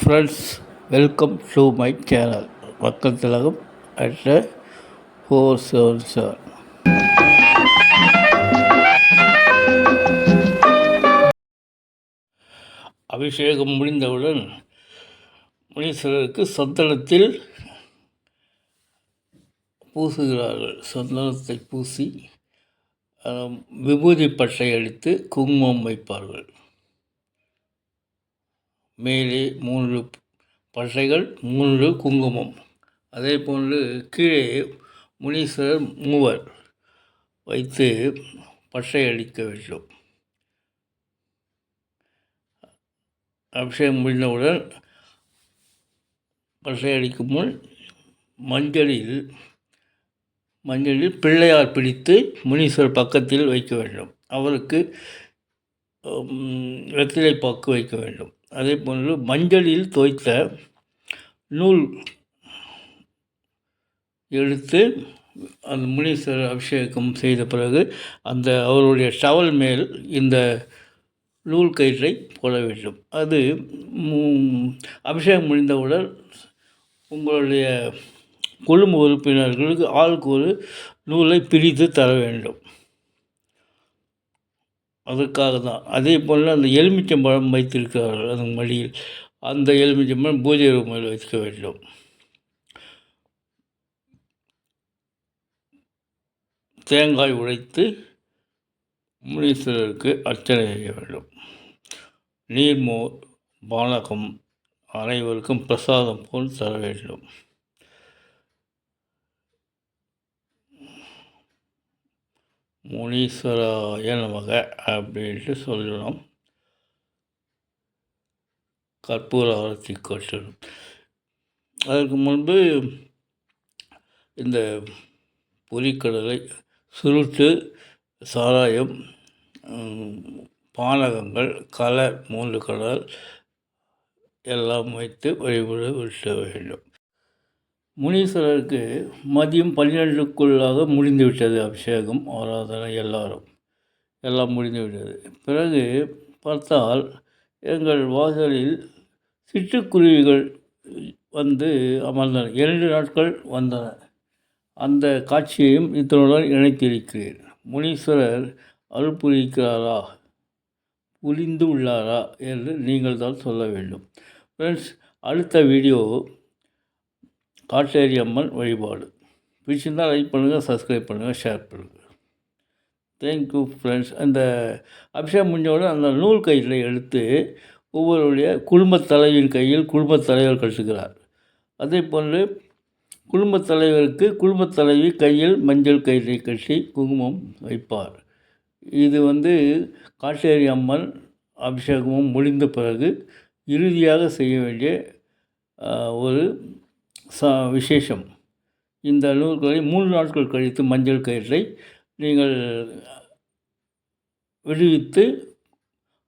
Friends, welcome to my channel மக்கள் திலகம் at 477. அபிஷேகம் முடிந்தவுடன் முனீஸ்வரருக்கு சந்தனத்தில் பூசுகிறார்கள். சந்தனத்தை பூசி விபூதி பட்டை அடித்து குங்குமம் வைப்பார்கள். மேலே 3 பட்டைகள் 3 குங்குமம். அதே போன்று கீழே முனீஸ்வரர் மூவர் வைத்து பட்டை அடிக்க வேண்டும். அபிஷேகம் முடிந்தவுடன் பட்டை அடிக்கும் முன் மஞ்சளில் பிள்ளையார் பிடித்து முனீஸ்வரர் பக்கத்தில் வைக்க வேண்டும். அவருக்கு வெற்றிலை பாக்கு வைக்க வேண்டும். அதே போன்று மஞ்சளில் தோய்த்த நூல் எடுத்து அந்த முனீஸ்வரர் அபிஷேகம் செய்த பிறகு அந்த அவருடைய டவல் மேல் இந்த நூல் கயிற்றை போட வேண்டும். அது அபிஷேகம் முடிந்தவுடன் உங்களுடைய குடும்ப உறுப்பினர்களுக்கு ஆளுக்கு ஒரு நூலை பிரித்து தர வேண்டும். அதற்காக தான். அதே போல் அந்த எலுமிச்சம்பழம் வைத்திருக்கிறார்கள் அதன் மடியில், அந்த எலுமிச்சம்பழம் பூஜை ரூமில் வைக்க வேண்டும். தேங்காய் உடைத்து முனீஸ்வரருக்கு அர்ச்சனை செய்ய வேண்டும். நீர்மோர் பானகம் அனைவருக்கும் பிரசாதம் போல் தர வேண்டும். முனீஸ்வராய நமக அப்படின்ட்டு சொல்லணும். கற்பூர ஆரத்தி காட்டணும். அதற்கு முன்பு இந்த பொரிக்கடலை, சுருட்டு, சாராயம், பானகங்கள், கலர் 3 கலர் எல்லாம் வைத்து வழிபட விட்ட வேண்டும். முனீஸ்வரருக்கு மதியம் 12க்குள்ளாக முடிந்துவிட்டது அபிஷேகம், ஆராதனை எல்லாம் முடிந்துவிட்டது. பிறகு பார்த்தால் எங்கள் வாசலில் சிட்டுக்குருவிகள் வந்து அமர்ந்தன. 2 நாட்கள் வந்தன. அந்த காட்சியையும் இதனுடன் இணைத்திருக்கிறேன். முனீஸ்வரர் அருள் புரிகிறாரா, புரிந்து உள்ளாரா என்று நீங்கள் தான் சொல்ல வேண்டும். ஃப்ரெண்ட்ஸ், அடுத்த வீடியோ காட்டேரி அம்மன் வழிபாடு. பிடிச்சிருந்தால் லைக் பண்ணுங்கள், சப்ஸ்கிரைப் பண்ணுங்கள், ஷேர் பண்ணுங்கள். Thank you friends. அந்த அபிஷேகம் முடிஞ்சவுடன் அந்த நூல் கயிற்றை எடுத்து ஒவ்வொருடைய குடும்பத் தலைவியின் கையில் குடும்பத் தலைவர் கட்டுகிறார். அதே போன்று குடும்பத் தலைவருக்கு குடும்பத் தலைவி கையில் மஞ்சள் கயிற்றை கட்டி குங்குமம் வைப்பார். இது காட்டேரி அம்மன் அபிஷேகமும் முடிந்த பிறகு இறுதியாக செய்ய வேண்டிய ஒரு விசேஷம். இந்த நூல்களை 3 நாட்கள் கழித்து மஞ்சள் கயிற்றை நீங்கள் விடுவித்து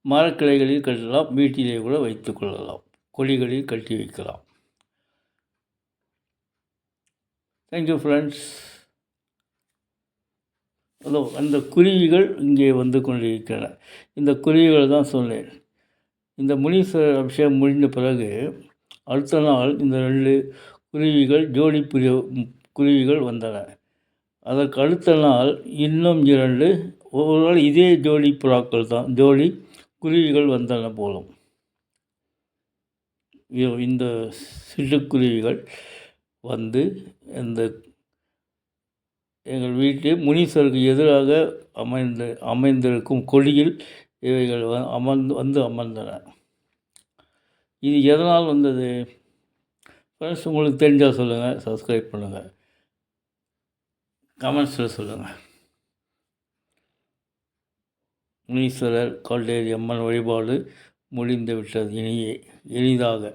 மரக்கிளைகளில் கட்டலாம், வீட்டிலே கூட வைத்து கொள்ளலாம், கொடிகளில் கட்டி வைக்கலாம். Thank you friends. அந்த குருவிகள் இங்கே வந்து கொண்டிருக்கின்றன. இந்த குருவிகள் தான் சொன்னேன். இந்த முனீஸ்வரர் அபிஷேகம் முடிந்த பிறகு அடுத்த நாள் இந்த 2 குருவிகள் ஜோடி குருவிகள் வந்தன. அதற்கு அடுத்த நாள் இன்னும் 2, ஒரு நாள் இதே ஜோடி புறாக்கள் தான், ஜோடி குருவிகள் வந்தன போலும். இந்த சிட்டுக்குருவிகள் வந்து எங்கள் வீட்டில் முனீஸ்வருக்கு எதிராக அமைந்திருக்கும் கொடியில் இவைகள் அமர்ந்தன. இது எதனால் வந்தது? ஃப்ரெண்ட்ஸ், உங்களுக்கு தெரிஞ்சால் சொல்லுங்கள், சப்ஸ்கிரைப் பண்ணுங்கள், கமெண்ட்ஸில் சொல்லுங்கள். முனீஸ்வரர் காட்டேரி அம்மன் வழிபாடு முடிந்து விட்டது எளிதாக.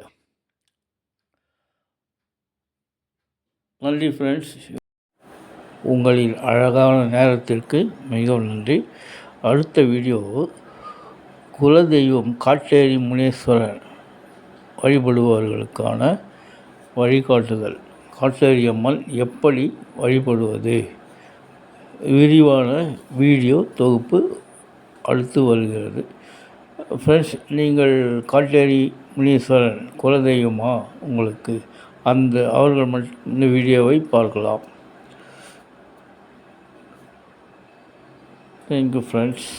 நன்றி ஃப்ரெண்ட்ஸ். உங்களின் அழகான நேரத்திற்கு மிகவும் நன்றி. அடுத்த வீடியோ குலதெய்வம் காட்டேரி முனீஸ்வரர் வழிபடுபவர்களுக்கான வழிகாட்டுதல், காட்டேரி அம்மன் எப்படி வழிபடுவது, விரிவான வீடியோ தொகுப்பு அடுத்து வருகிறது. ஃப்ரெண்ட்ஸ், நீங்கள் காட்டேரி முனீஸ்வரன் குலதெய்வமா உங்களுக்கு, அவர்கள் மட்டும் இந்த வீடியோவை பார்க்கலாம். Thank you friends.